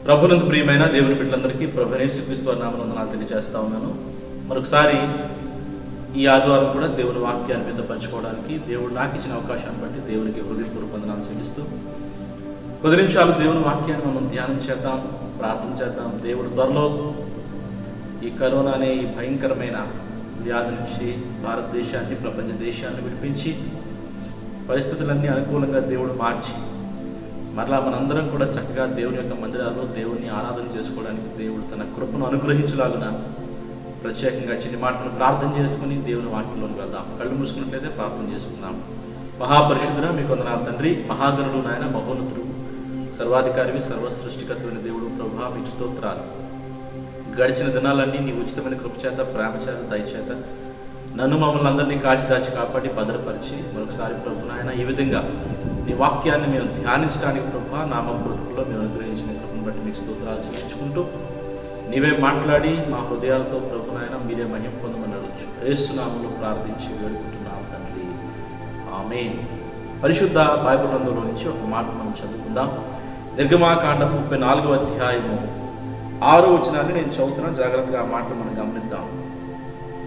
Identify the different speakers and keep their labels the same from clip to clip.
Speaker 1: ప్రభునందు ప్రియమైన దేవుని బిడ్డలందరికీ ప్రభువైన యేసుక్రీస్తు వారి నామమున వందనాలు తెలియజేస్తా ఉన్నాను. మరొకసారి ఈ ఆదివారం కూడా దేవుని వాక్యాన్ని మీతో పంచుకోవడానికి దేవుడు నాకు ఇచ్చిన అవకాశాన్ని బట్టి దేవునికి హృదయపూర్వక వందనాలు చెల్లిస్తూ కొద్ది నిమిషాలు దేవుని వాక్యాన్ని మనం ధ్యానం చేద్దాం, ప్రార్థన చేద్దాం. దేవుడు త్వరలో ఈ కరోనా అనే ఈ భయంకరమైన వ్యాధి నుంచి భారతదేశాన్ని, ప్రపంచ దేశాన్ని విడిపించి పరిస్థితులన్నీ అనుకూలంగా దేవుడు మార్చి మరలా మనందరం కూడా చక్కగా దేవుని యొక్క మందిరాల్లో దేవుని ఆరాధన చేసుకోవడానికి దేవుడు తన కృపను అనుగ్రహించలాగున ప్రత్యేకంగా చిన్ని మాటను ప్రార్థన చేసుకుని దేవుని వాక్యంలోకి వెళ్దాం. కళ్ళు మూసుకున్నట్లయితే ప్రార్థన చేసుకుందాం. మహాపరిశుద్ధుడా మీకు వందనాలు తండ్రి, మహాగణుడు నాయన, మహోన్నతుడు, సర్వాధికారివి, సర్వసృష్టికర్తమైన దేవుడు ప్రభువా మీకు స్తోత్రాలు. గడిచిన దినాలన్నీ నీ ఉచితమైన కృప చేత, ప్రేమ చేత, దయచేత నన్ను మమ్మల్ని అందరినీ కాచి కాపాడి భద్రపరిచి మరొకసారి ప్రభు నాయన ఈ విధంగా నీ వాక్యాన్ని మేము ధ్యానించడానికి ప్రభు నామ బ్రతుకుల్లో మేము అనుగ్రహించిన కృపను బట్టి మీకు స్తోత్రాలు చెల్లించుకుంటూ నీవే మాట్లాడి మా హృదయాలతో ప్రభు నాయన మీరే మహిమ పొందమని అడగచ్చు. యేసు నామములో ప్రార్థించి వేడుకుంటున్నాం తండ్రి, ఆమేన్. పరిశుద్ధ బైబిల్ గ్రంథంలో నుంచి ఒక మాట మనం చదువుకుందాం. నిర్గమాకాండము 34వ అధ్యాయము 6వ వచనాన్ని నేను చదువుతున్నాను. జాగ్రత్తగా ఆ మాటలు మనం గమనిద్దాం.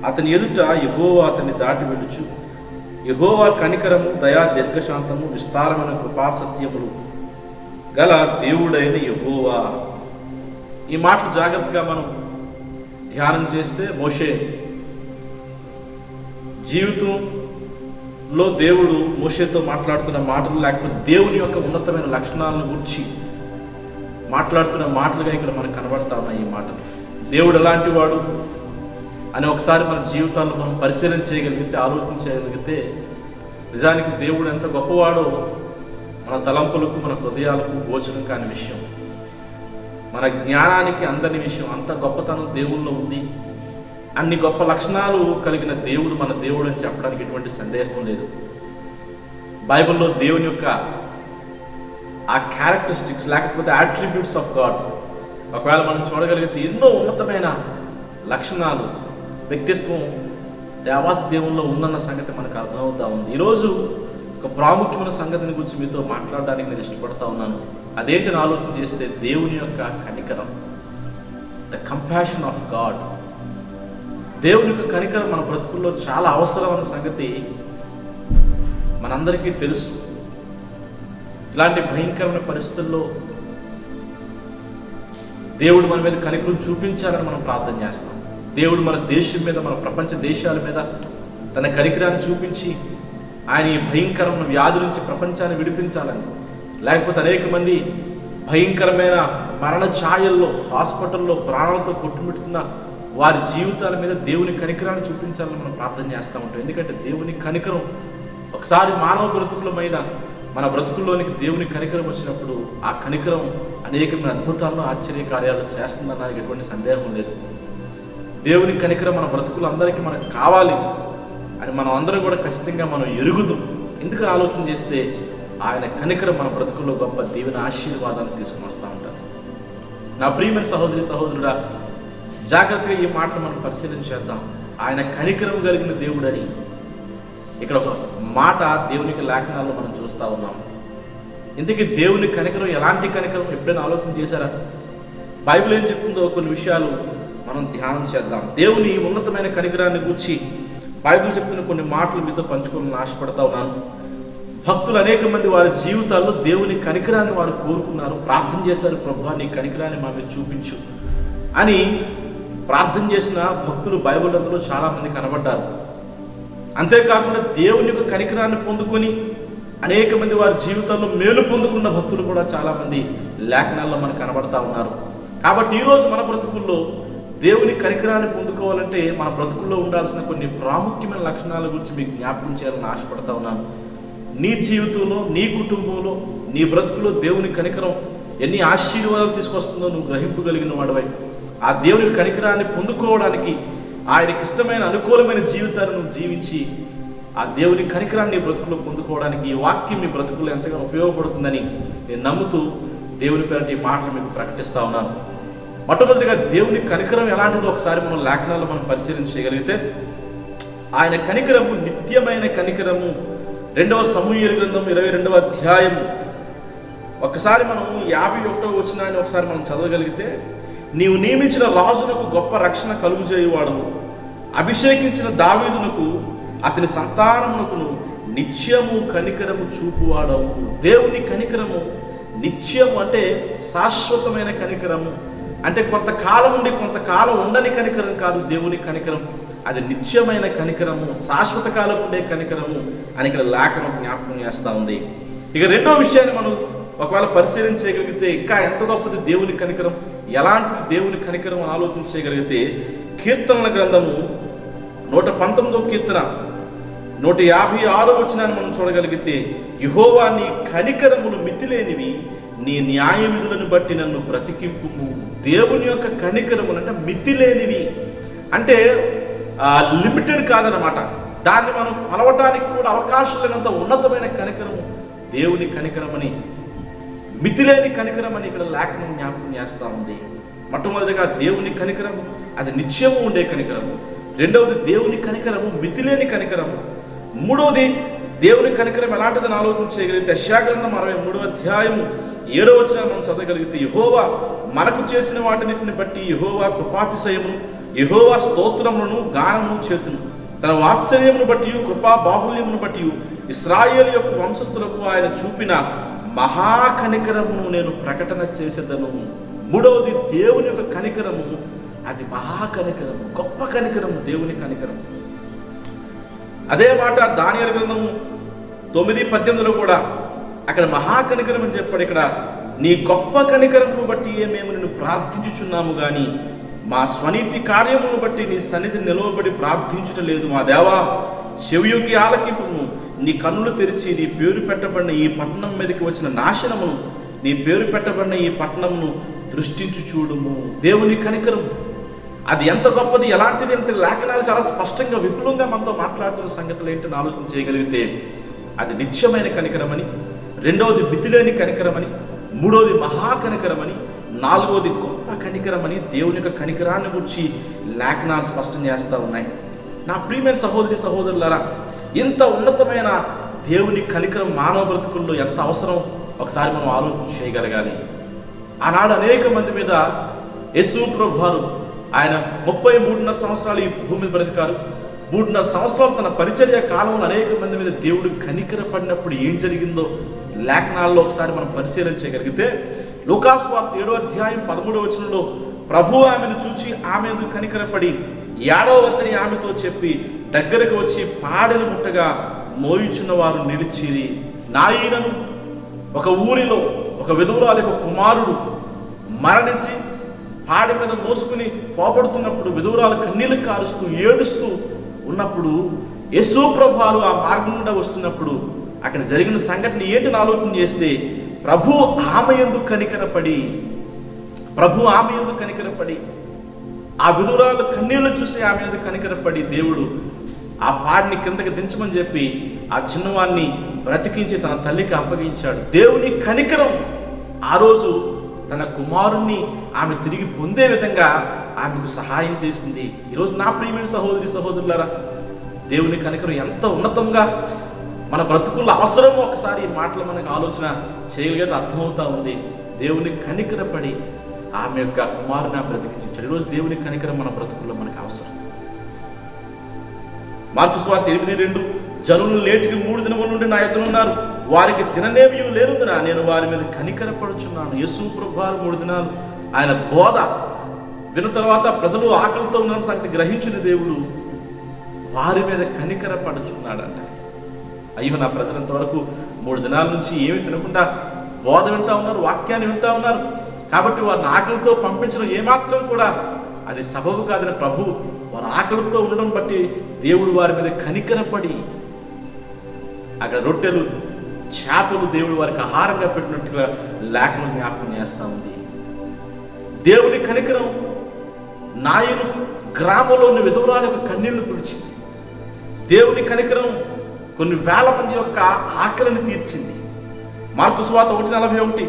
Speaker 1: అతని ఎదుట యెహోవా అతన్ని దాటి వెళ్ళుచు, యెహోవా కనికరము, దయా, దీర్ఘశాంతము, విస్తారమైన కృపాసత్యములు గల దేవుడైన యెహోవా. ఈ మాటలు జాగ్రత్తగా మనం ధ్యానం చేస్తే మోషే జీవితంలో దేవుడు మోషేతో మాట్లాడుతున్న మాటలు, లేకపోతే దేవుని యొక్క ఉన్నతమైన లక్షణాలను గురించి మాట్లాడుతున్న మాటలుగా ఇక్కడ మనకు కనబడతా ఉన్నాయి. ఈ మాటలు దేవుడు ఎలాంటి వాడు అని ఒకసారి మన జీవితాల్లో మనం పరిశీలన చేయగలిగితే, ఆలోచన చేయగలిగితే నిజానికి దేవుడు ఎంత గొప్పవాడో మన తలంపులకు, మన హృదయాలకు గోచరం కాని విషయం, మన జ్ఞానానికి అందని విషయం. అంత గొప్పతనం దేవుల్లో ఉంది. అన్ని గొప్ప లక్షణాలు కలిగిన దేవుడు మన దేవుడు అని చెప్పడానికి ఎటువంటి సందేహం లేదు. బైబిల్లో దేవుని యొక్క ఆ క్యారెక్టరిస్టిక్స్ లేకపోతే అట్రిబ్యూట్స్ ఆఫ్ గాడ్ ఒకవేళ మనం చూడగలిగితే ఎన్నో ఉన్నతమైన లక్షణాలు, వ్యక్తిత్వం దేవాతి దేవుల్లో ఉందన్న సంగతి మనకు అర్థమవుతా ఉంది. ఈరోజు ఒక ప్రాముఖ్యమైన సంగతిని గురించి మీతో మాట్లాడడానికి నేను ఇష్టపడతా ఉన్నాను. అదేంటిని ఆలోచన చేస్తే దేవుని యొక్క కనికరం, ద కంపాషన్ ఆఫ్ గాడ్. దేవుని యొక్క కనికరం మన బ్రతుకుల్లో చాలా అవసరం అన్న సంగతి మనందరికీ తెలుసు. ఇలాంటి భయంకరమైన పరిస్థితుల్లో దేవుడు మన మీద కనికరం చూపించాలని మనం ప్రార్థన చేస్తాం. దేవుడు మన దేశం మీద, మన ప్రపంచ దేశాల మీద తన కనికరాన్ని చూపించి ఆయన ఈ భయంకరమైన వ్యాధి నుంచి ప్రపంచాన్ని విడిపించాలని, లేకపోతే అనేక మంది భయంకరమైన మరణ ఛాయల్లో హాస్పిటల్లో ప్రాణాలతో కొట్టుమిడుతున్న వారి జీవితాల మీద దేవుని కనికరాన్ని చూపించాలని మనం ప్రార్థన చేస్తూ ఉంటాం. ఎందుకంటే దేవుని కనికరం ఒకసారి మానవ బ్రతుకుల మీద, మన బ్రతుకుల్లోనికి దేవుని కనికరం వచ్చినప్పుడు ఆ కనికరం అనేకమైన అద్భుతాలను, ఆశ్చర్య కార్యాలు చేస్తుందనడానికి ఎటువంటి సందేహం లేదు. దేవుని కనికరం మన బ్రతుకులు అందరికీ మనకు కావాలి అని మనం అందరం కూడా ఖచ్చితంగా మనం ఎరుగుదాం. ఎందుకు ఆలోచన చేస్తే ఆయన కనికరం మన బ్రతుకుల్లో గొప్ప దీవెన, ఆశీర్వాదాన్ని తీసుకుని వస్తూ ఉంటారు. నా ప్రియమైన సహోదరి, సహోదరుడా, జాగ్రత్తగా ఈ మాటలు మనం పరిశీలన చేద్దాం. ఆయన కనికరం కలిగిన దేవుడని ఇక్కడ ఒక మాట దేవునికి లేఖనాల్లో మనం చూస్తూ ఉన్నాం. ఇంతకీ దేవుని కనికరం ఎలాంటి కనికరం ఎప్పుడైనా ఆలోచన చేశారా? బైబిల్ ఏం చెప్తుందో కొన్ని విషయాలు మనం ధ్యానం చేద్దాం. దేవుని ఉన్నతమైన కనికరాన్ని గురించి బైబిల్ చెప్తున్న కొన్ని మాటలు మీతో పంచుకోవాలని ఆశపడతా ఉన్నాను. భక్తులు అనేక మంది వారి జీవితాల్లో దేవుని కనికరాన్ని వారు కోరుకున్నారు, ప్రార్థన చేశారు. ప్రభువా నీ కనికరాన్ని మా మీద చూపించు అని ప్రార్థన చేసిన భక్తులు బైబిల్ అందులో చాలా మంది కనబడ్డారు. అంతేకాకుండా దేవుని యొక్క కనికరాన్ని పొందుకొని అనేక మంది వారి జీవితాల్లో మేలు పొందుకున్న భక్తులు కూడా చాలా మంది లేఖనాల్లో మనకు కనబడతా ఉన్నారు. కాబట్టి ఈరోజు మన బ్రతుకుల్లో దేవుని కనికరాన్ని పొందుకోవాలంటే మన బ్రతుకుల్లో ఉండాల్సిన కొన్ని ప్రాముఖ్యమైన లక్షణాల గురించి మీకు జ్ఞాపకం చేయాలని ఆశపడతా ఉన్నాను. నీ జీవితంలో, నీ కుటుంబంలో, నీ బ్రతుకులో దేవుని కనికరం ఎన్ని ఆశీర్వాదాలు తీసుకొస్తుందో నువ్వు గ్రహింపగలిగిన వాడివై ఆ దేవుని కనికరాన్ని పొందుకోవడానికి, ఆయనకి ఇష్టమైన అనుకూలమైన జీవితాన్ని నువ్వు జీవించి ఆ దేవుని కనికరాన్ని నీ బ్రతుకులో పొందుకోవడానికి ఈ వాక్యం మీ బ్రతుకుల్లో ఎంతగానో ఉపయోగపడుతుందని నేను నమ్ముతూ దేవుని పేరటి ఈ మాటలు మీకు ప్రకటిస్తా ఉన్నాను. మొట్టమొదటిగా దేవుని కనికరం ఎలాంటిదో ఒకసారి మనం లేఖనాల్లో మనం పరిశీలన చేయగలిగితే, ఆయన కనికరము నిత్యమైన కనికరము. 2వ సమూయేలు గ్రంథం 22వ అధ్యాయం ఒకసారి మనం 51వ వచనాన్ని ఒకసారి మనం చదవగలిగితే, నీవు నియమించిన రాజునకు గొప్ప రక్షణ కలుగు చేయువాడవు, అభిషేకించిన దావీదునకు అతని సంతానమునకును నిత్యము కనికరము చూపువాడవు. దేవుని కనికరము నిత్యము అంటే శాశ్వతమైన కనికరము, అంటే కొంతకాలం ఉండి కొంతకాలం ఉండని కనికరం కాదు. దేవుని కనికరం అది నిత్యమైన కనికరము, శాశ్వత కాలం ఉండే కనికరము అని ఇక్కడ లేఖనం జ్ఞాపకం చేస్తూ ఉంది. ఇక రెండో విషయాన్ని మనం ఒకవేళ పరిశీలించగలిగితే ఇంకా ఎంత గొప్పది దేవుని కనికరం, ఎలాంటిది దేవుని కనికరం అని ఆలోచించగలిగితే, కీర్తనల గ్రంథము 119వ కీర్తన 156వ వచనాన్ని మనం చూడగలిగితే, యెహోవా నీ కనికరములు మితిలేనివి, నీ న్యాయ విధులను బట్టి నన్ను బ్రతికింపుము. దేవుని యొక్క కనికరములు అంటే మితిలేనివి, అంటే లిమిటెడ్ కాదనమాట. దాన్ని మనం కొలవటానికి కూడా అవకాశం లేనంత ఉన్నతమైన కనికరము దేవుని కనికరమని, మితిలేని కనికరమని ఇక్కడ లేఖనం జ్ఞాపకం చేస్తూ ఉంది. మొట్టమొదటిగా దేవుని కనికరము అది నిత్యము ఉండే కనికరము. రెండవది దేవుని కనికరము మితిలేని కనికరము. మూడవది దేవుని కనికరం ఎలాంటిదని ఆలోచించగలిగితే, యెషయా గ్రంథం 63వ అధ్యాయము 7వ వచనాన్ని మనం చదవగలిగితే, యెహోవా మనకు చేసిన వాటిని బట్టి యెహోవా కృపాతిశయమును, యెహోవా స్తోత్రములను గానమును చేతును, తన వాత్సల్యమును బట్టి కృపా బాహుల్యమును బట్టి ఇశ్రాయేలు యొక్క వంశస్థులకు ఆయన చూపిన మహాకనికరమును నేను ప్రకటన చేసేదను. మూడవది దేవుని యొక్క కనికరము అది మహాకనికరము, గొప్ప కనికరము, దేవుని కనికరము. అదే మాట దానియేలు గ్రంథము 9:18లో కూడా అక్కడ మహాకనికరం అని చెప్పాడు. ఇక్కడ నీ గొప్ప కనికరమును బట్టి మేము నిన్ను ప్రార్థించుచున్నాము గాని మా స్వనీతి కార్యమును బట్టి నీ సన్నిధి నిలవబడి ప్రార్థించుట లేదు. మా దేవా, చెవియొగ్గి ఆలకింపుము, నీ కన్నులు తెరిచి నీ పేరు పెట్టబడిన ఈ పట్టణం మీదకి వచ్చిన నాశనమును, నీ పేరు పెట్టబడిన ఈ పట్టణమును దృష్టించు చూడుము. దేవుని కనికరం అది ఎంత గొప్పది, ఎలాంటిది అంటే లేఖనాలు చాలా స్పష్టంగా విపులంగా మనతో మాట్లాడుతున్న సంగతులు ఏంటని ఆలోచన చేయగలిగితే, అది నిత్యమైన కనికరమని, రెండవది మితిలేని కనికరమని, మూడవది మహాకనికరమని, నాలుగవది గొప్ప కనికరమని దేవుని యొక్క కనికరాన్ని గురించి లేఖనాలు స్పష్టం చేస్తూ ఉన్నాయి. నా ప్రియమైన సహోదరి సహోదరులారా, ఇంత ఉన్నతమైన దేవుని కనికరం మానవ బ్రతుకుల్లో ఎంత అవసరం ఒకసారి మనం ఆలోచన చేయగలగాలి. ఆనాడు అనేక మంది మీద యేసు ప్రభువారు ఆయన 33.5 సంవత్సరాలు ఈ భూమి మీద బ్రతికారు. 3.5 సంవత్సరాలు తన పరిచర్య కాలంలో అనేక మంది మీద దేవుడు కనికర పడినప్పుడు ఏం జరిగిందో లేఖనాల్లో ఒకసారి మనం పరిశీలన చేయగలిగితే, లూకాసు వార్త 7వ అధ్యాయం 13వ వచనంలో, ప్రభు ఆమెను చూచి ఆమె కనికరపడి 7వ వద్దని ఆమెతో చెప్పి దగ్గరకు వచ్చి పాడెను ముట్టగా మోయుచున్న వారు నిలిచిరి. నాయనను ఒక ఊరిలో ఒక విధవరాలి ఒక కుమారుడు మరణించి పాడి మీద మోసుకుని పోపడుతున్నప్పుడు విధవరాలు కన్నీళ్లు కారుస్తూ ఏడుస్తూ ఉన్నప్పుడు యేసు ప్రభువారు ఆ మార్గం గుండా వస్తున్నప్పుడు అక్కడ జరిగిన సంఘటన ఏంటని ఆలోచన చేస్తే, ప్రభు ఆమె యందు కనికరపడి ఆ విధురాలు కన్నీళ్లు చూసి ఆమె యందు కనికరపడి దేవుడు ఆ పాడిని కిందకి దించమని చెప్పి ఆ చిన్నవాడిని బ్రతికించి తన తల్లికి అప్పగించాడు. దేవుని కనికరం ఆ రోజు తన కుమారుణ్ణి ఆమె తిరిగి పొందే విధంగా ఆమెకు సహాయం చేసింది. ఈరోజు నా ప్రియమైన సహోదరి సహోదరులారా, దేవుని కనికరం ఎంత ఉన్నతంగా మన బ్రతుకుల్లో అవసరమో ఒకసారి ఈ మాటలు మనకు ఆలోచన చేయగలిగేది అర్థమవుతా ఉంది. దేవుని కనికరపడి ఆమె యొక్క కుమారుని బ్రతికించాడు. ఈరోజు దేవుని కనికరం మన బ్రతుకుల్లో మనకు అవసరం. మార్కు సువార్త 8:2, జనులు నేటికి 3 దినముల నుండి నా ఎదురున్నారు, వారికి తిననేవి లేనందున నేను వారి మీద కనికరపడుచున్నాను. యేసు ప్రభువారు 3 దినాలు ఆయన బోధ విన్న తర్వాత ప్రజలు ఆకలితో ఉన్న సంగతి గ్రహించిన దేవుడు వారి మీద కనికరపడుచున్నాడంట. అయ్యో, నా ప్రజలు ఇంతవరకు 3 దినాల నుంచి ఏమి తినకుండా బోధ వింటా ఉన్నారు, వాక్యాన్ని వింటా ఉన్నారు, కాబట్టి వారిని ఆకలితో పంపించడం ఏమాత్రం కూడా అది సబబు కాదని ప్రభు వారి ఆకలితో ఉండడం బట్టి దేవుడు వారి మీద కనికరపడి అక్కడ రొట్టెలు చేపలు దేవుడు వారికి ఆహారంగా పెట్టినట్టుగా లేఖనం జ్ఞాపకం చేస్తూ ఉంది. దేవుని కనికరం నాయను గ్రామంలోని విధవరాలకు కన్నీళ్లు తుడిచింది. దేవుని కనికరం కొన్ని వేల మంది యొక్క ఆకలిని తీర్చింది. మార్కు సువార్త 1:41,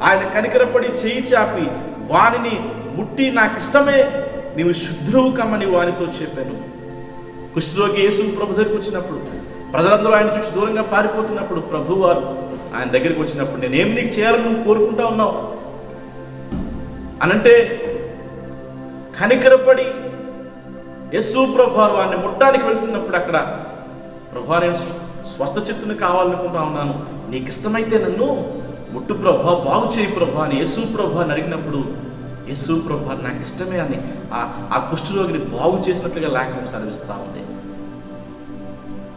Speaker 1: ఆయన కనికరపడి చేయి చాపి వానిని ముట్టి నాకిష్టమే, నీవు శుద్ధువు కమ్మని వానితో చెప్పాను. కుష్ఠరోగి యేసు ప్రభు దగ్గరికి వచ్చినప్పుడు ప్రజలందరూ ఆయన చూసి దూరంగా పారిపోతున్నప్పుడు ప్రభువారు ఆయన దగ్గరికి వచ్చినప్పుడు నేనేం నీకు చేయాలని నువ్వు కోరుకుంటా ఉన్నావు అనంటే కనికరపడి యేసు ప్రభువారు వారిని ముట్టడానికి వెళ్తున్నప్పుడు అక్కడ ప్రభువా నేను స్వస్థ చిత్తుని కావాలనుకుంటా ఉన్నాను, నీకు ఇష్టమైతే నన్ను ముట్టు ప్రభువా, బాగు చేయి ప్రభువా అని యేసు ప్రభువా అని అడిగినప్పుడు యేసు ప్రభువా నాకు ఇష్టమే అని ఆ కుష్ఠరోగిని బాగు చేసినట్లుగా లేఖనం సెలవిస్తూ ఉంది.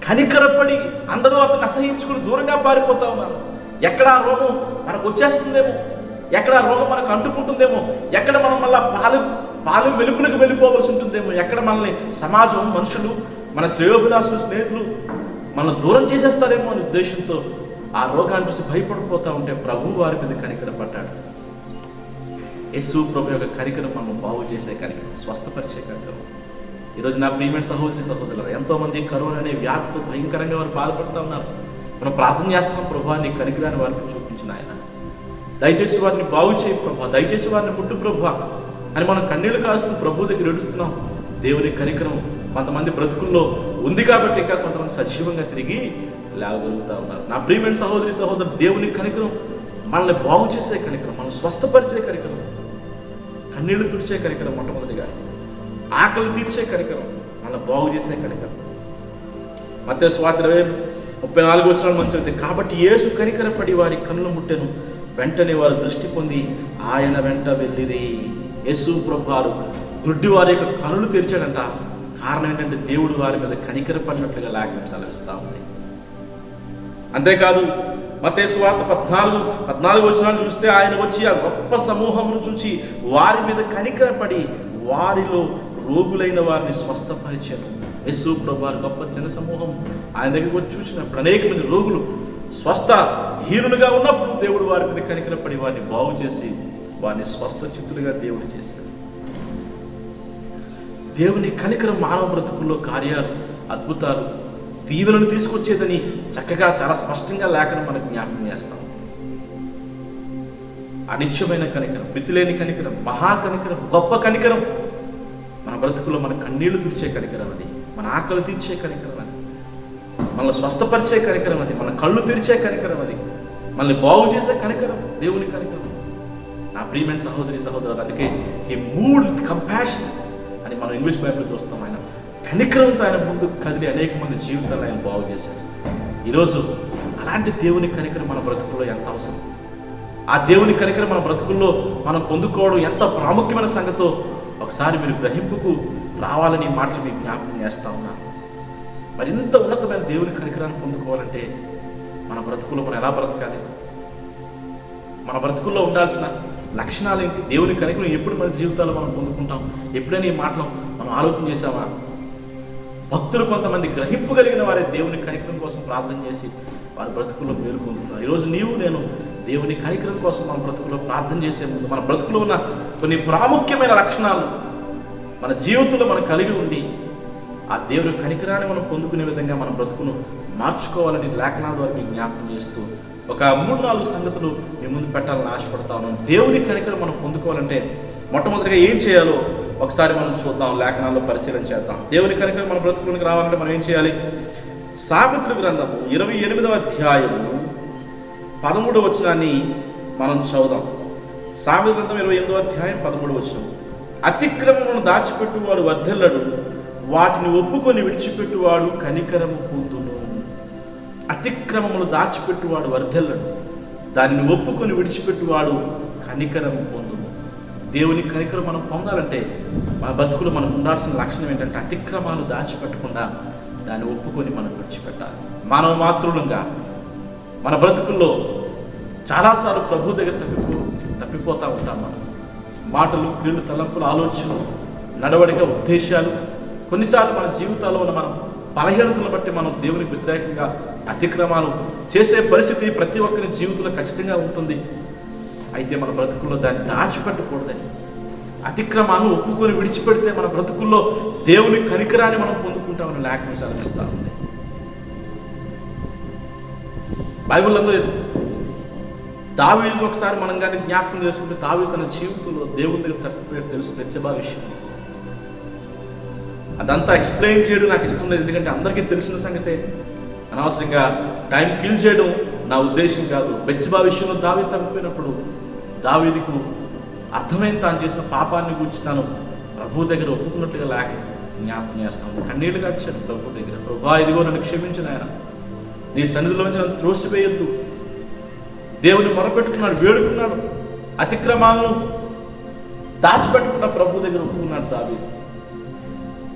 Speaker 1: కనికరపడి అందరూ అతన్ని అసహించుకుని దూరంగా పారిపోతా ఉన్నారు. ఎక్కడ ఆ రోగం మనకు వచ్చేస్తుందేమో, ఎక్కడ ఆ రోగం మనకు అంటుకుంటుందేమో, ఎక్కడ మనం మళ్ళా పాలు వెలుపులకు వెళ్ళిపోవలసి ఉంటుందేమో, ఎక్కడ మనల్ని సమాజం, మనుషులు, మన శ్రేయోభిలాషులు, స్నేహితులు మనల్ని దూరం చేసేస్తారేమో అనే ఉద్దేశంతో ఆ రోగాన్ని చూసి భయపడిపోతూ ఉంటే ప్రభువు వారి మీద కనికరపడ్డాడు. యేసు ప్రభు యొక్క కనికరం మనం బాగు చేసే కనికరం, స్వస్థపరిచే కనికరం. ఈరోజు నా ప్రియమైన సహోదరి సహోదరులు, ఎంతోమంది కరోనా అనే వ్యాధితో భయంకరంగా వారు బాధపడుతూ ఉన్నారు. మనం ప్రార్థన చేస్తున్నాం, ప్రభా నీ కనికరాన్ని వారికి చూపించిన ఆయన, దయచేసి వారిని బాగు చేయి ప్రభా, దయచేసి వారిని ముట్టు ప్రభా అని మనం కన్నీళ్లు కారుస్తూ ప్రభు దగ్గర ఏడుస్తున్నాం. దేవుని కనికరం కొంతమంది బ్రతుకుల్లో ఉంది కాబట్టి ఇంకా కొంతమంది సజీవంగా తిరిగి లేవగలుగుతూ ఉన్నారు. నా ప్రియమైన సహోదరి సహోదరు, దేవుని కనికరం మనల్ని బాగు చేసే కనికరం, మనల్ని స్వస్థపరిచే కనికరం, కన్నీళ్లు తుడిచే కనికరం, మొట్టమొదటిగా ఆకలి తీర్చే కనికరం, మనల్ని బాగు చేసే కనికరం. మత్తయి సువార్త 20:34 మనం చదివితే, కాబట్టి యేసు కనికరపడి వారి కన్నులు ముట్టెను, వెంటనే వారు దృష్టి పొంది ఆయన వెంట వెళ్ళిరి. యేసు ప్రభువారు గుడ్డి వారి యొక్క కనులు తెరిచాడంట. కారణం ఏంటంటే దేవుడు వారి మీద కనికరపడినట్లుగా లేఖనం సెలవిస్తూ ఉంది. అంతేకాదు మత్తయి సువార్త 14 చూస్తే ఆయన వచ్చి ఆ గొప్ప సమూహమును చూచి వారి మీద కనికరపడి వారిలో రోగులైన వారిని స్వస్థపరిచారు. యేసు ప్రభువారు గొప్ప జన సమూహం ఆయన దగ్గరికి వచ్చి చూసినప్పుడు అనేక మంది రోగులు స్వస్థ హీనులుగా ఉన్నప్పుడు దేవుడు వారి మీద కనికరపడి వారిని బాగు చేసి వారిని స్వస్థ చిత్తులుగా దేవుడు చేశాడు. దేవుని కనికరం మానవ బ్రతుకుల్లో కార్యాలు, అద్భుతాలు, దీవెనను తీసుకొచ్చేదని చక్కగా చాలా స్పష్టంగా లేఖనం మనకు జ్ఞాపకం చేస్తాం. అనిత్యమైన కనికరం, మితిలేని కనికరం, మహా కనికరం, గొప్ప కనికరం మన బ్రతుకులో మన కన్నీళ్లు తీర్చే కనికరం అది, మన ఆకలి తీర్చే కనికరం అది, మనల్ని స్వస్థపరిచే కనికరం అది, మన కళ్ళు తెరిచే కనికరం అది, మనల్ని బాగు చేసే కనికరం దేవుని కనికరం. నా ప్రియమైన సహోదరి సహోదరులు, అందుకే హీ మూవ్డ్ విత్ కంపాషన్ అని మనం ఇంగ్లీష్ బైబిల్ చూస్తాం. ఆయన కనికరంతో ఆయన ముందు కదిలి అనేక మంది జీవితాలు ఆయన బాగు చేశాడు. ఈరోజు అలాంటి దేవుని కనికరం మన బ్రతుకుల్లో ఎంత అవసరం, ఆ దేవుని కనికరం మన బ్రతుకుల్లో మనం పొందుకోవడం ఎంత ప్రాముఖ్యమైన సంగతో ఒకసారి మీరు గ్రహింపుకు రావాలని మాటలు మీకు జ్ఞాపకం చేస్తా ఉన్నాను. మరింత ఉన్నతమైన దేవుని కనికరాన్ని పొందుకోవాలంటే మన బ్రతుకుల్లో మనం ఎలా బ్రతకాలి, మన బ్రతుకుల్లో ఉండాల్సిన లక్షణాలు ఏంటి, దేవుని కనికరం ఎప్పుడు మన జీవితాల్లో మనం పొందుకుంటాం, ఎప్పుడైనా ఈ మాటలు మనం ఆలోచన చేసామా? భక్తులు కొంతమంది గ్రహింపు కలిగిన వారే దేవుని కనికరం కోసం ప్రార్థన చేసి వారి బ్రతుకుల్లో మేలు పొందుతున్నారు. ఈరోజు నీవు నేను దేవుని కనికరం కోసం మన బ్రతుకులో ప్రార్థన చేసే ముందు మన బ్రతుకులో ఉన్న కొన్ని ప్రాముఖ్యమైన లక్షణాలు మన జీవితంలో మనం కలిగి ఉండి ఆ దేవుని కనికరాన్ని మనం పొందుకునే విధంగా మన బ్రతుకును మార్చుకోవాలని లేఖనాల ద్వారా మీకు జ్ఞాపకం చేస్తూ ఒక 3-4 సంగతులు మీ ముందు పెట్టాలని ఆశపడతా ఉన్నాను. దేవుని కనికరం మనం పొందుకోవాలంటే మొట్టమొదటిగా ఏం చేయాలో ఒకసారి మనం చూద్దాం, లేఖనాల్లో పరిశీలన చేద్దాం. దేవుని కనికరం మన బ్రతుకులోకి రావాలంటే మనం ఏం చేయాలి? సామెతల గ్రంథము 28వ అధ్యాయము 13వ వచనాన్ని మనం చదువుదాం. సామెతల గ్రంథం 28వ అధ్యాయం 13వ వచనం, అతిక్రమమును దాచిపెట్టువాడు వర్ధిల్లడు, వాటిని ఒప్పుకొని విడిచిపెట్టువాడు కనికరము పొందును. అతిక్రమములు దాచిపెట్టువాడు వర్ధిల్లడు, దానిని ఒప్పుకొని విడిచిపెట్టువాడు కనికరము పొందును. దేవుని కనికరం మనం పొందాలంటే మన బతుకులు మనకు ఉండాల్సిన లక్షణం ఏంటంటే అతిక్రమాలు దాచిపెట్టకుండా దాన్ని ఒప్పుకొని మనం విడిచిపెట్టాలి. మానవ మాతృలంగా మన బ్రతుకుల్లో చాలాసార్లు ప్రభు దగ్గర తప్పిపోతూ ఉంటాం. మనం మాటలు, క్రియలు, తలంపులు, ఆలోచనలు, నడవడిక, ఉద్దేశాలు, కొన్నిసార్లు మన జీవితాల్లో ఉన్న మనం బలహీనతలను బట్టి మనం దేవునికి వ్యతిరేకంగా అతిక్రమాలు చేసే పరిస్థితి ప్రతి ఒక్కరి జీవితంలో ఖచ్చితంగా ఉంటుంది. అయితే మన బ్రతుకుల్లో దాన్ని దాచిపెట్టకూడదని, అతిక్రమాన్ని ఒప్పుకొని విడిచిపెడితే మన బ్రతుకుల్లో దేవుని కనికరాన్ని మనం పొందుకుంటామని లేఖనం సెలవిస్తా ఉంది. బైబిల్ అందరూ దావీదు ఒకసారి మనం కానీ జ్ఞాపకం చేసుకుంటే దావీదు తన జీవితంలో దేవుని దగ్గర తప్పిపోయాడు తెలుసు, బెత్షెబా విషయం. అదంతా ఎక్స్ప్లెయిన్ చేయడం నాకు ఇష్టం లేదు, ఎందుకంటే అందరికీ తెలిసిన సంగతే. అనవసరంగా టైం కిల్ చేయడం నా ఉద్దేశం కాదు. బెత్షెబా విషయంలో దావీదు తప్పిపోయినప్పుడు దావీదుకు అర్థమైన తాను చేసిన పాపాన్ని గురించి తాను ప్రభు దగ్గర ఒప్పుకున్నట్లుగా లేక జ్ఞాపకం చేస్తాను. కన్నీళ్లు కాచాడు ప్రభు దగ్గర. ప్రభువా, ఇదిగో నన్ను క్షమించిన ఆయన, నీ సన్నిధిలోంచి నన్ను త్రోసివేయొద్దు. దేవుని మొరపెట్టుకున్నాడు, వేడుకున్నాడు, అతిక్రమాలను దాచిపెట్టుకున్న ప్రభు దగ్గర ఒప్పుకున్నాడు దావీదు.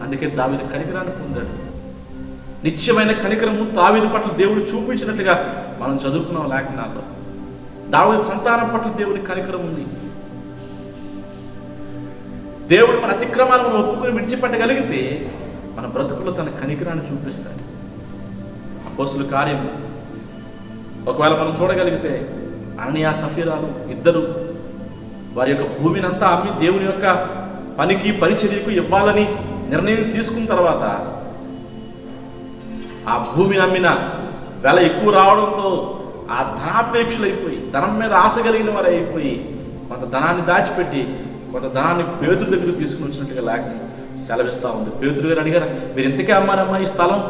Speaker 1: అందుకే దావీదు కనికరాన్ని పొందాడు. నిత్యమైన కనికరము దావీదు పట్ల దేవుడు చూపించినట్లుగా మనం చదువుకున్నాం లేఖనాల్లో. దావీదు సంతానం పట్ల దేవుని కనికరం ఉంది. దేవుడు మన అతిక్రమాలను ఒప్పుకొని విడిచిపెట్టగలిగితే మన బ్రతుకులో తన కనికరాన్ని చూపిస్తాడు. అపోస్తుల కార్యం ఒకవేళ మనం చూడగలిగితే అననీయ సఫీరాలు ఇద్దరు వారి యొక్క భూమిని అంతా అమ్మి దేవుని యొక్క పనికి పరిచర్యకు ఇవ్వాలని నిర్ణయం తీసుకున్న తర్వాత ఆ భూమిని అమ్మిన వెల ఎక్కువ రావడంతో ఆ ధనాపేక్షలైపోయి, ధనం మీద ఆశ కలిగిన వారు అయిపోయి కొంత ధనాన్ని దాచిపెట్టి కొంత ధనాన్ని పేతురు దగ్గరికి తీసుకుని వచ్చినట్టుగా లేఖనం సెలవిస్తూ ఉంది. పేతురు గారు అడిగారు, మీరు ఇంతకే అమ్మారమ్మా ఈ స్థలం?